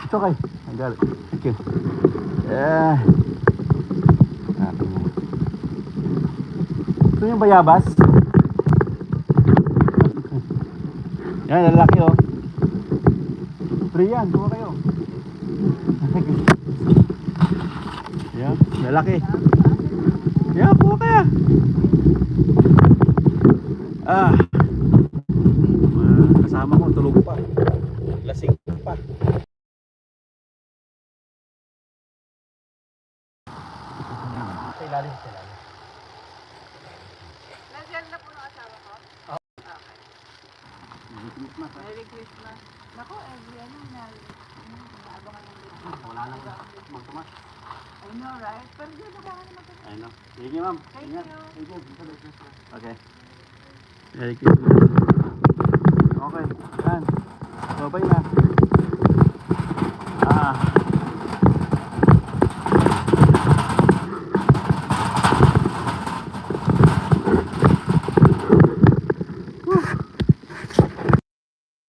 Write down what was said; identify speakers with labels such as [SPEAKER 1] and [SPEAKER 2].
[SPEAKER 1] It's okay. I got it. Thank you. Yeah. Ito yung bayabas. Yan, lalaki oh. Free yan, kuha kayo. Yan, lalaki. Yan, kuha kaya. Kasama ko, tulog pa. Lasing pa. Sa ilalim.
[SPEAKER 2] Nandiyan na po ng asawa ko?
[SPEAKER 1] Oo.
[SPEAKER 2] Okay.
[SPEAKER 1] Merry Christmas.
[SPEAKER 2] Merry Christmas. Naku, every ano, naabangan ng Christmas.
[SPEAKER 1] Wala lang magtumas.
[SPEAKER 2] I know, right? Pero di ba kaya naman
[SPEAKER 1] I know. Sige ma'am.
[SPEAKER 2] Thank
[SPEAKER 1] Ingat.
[SPEAKER 2] you.
[SPEAKER 1] Thank you. Okay. Merry Christmas. Okay. Yan. Bye-bye na.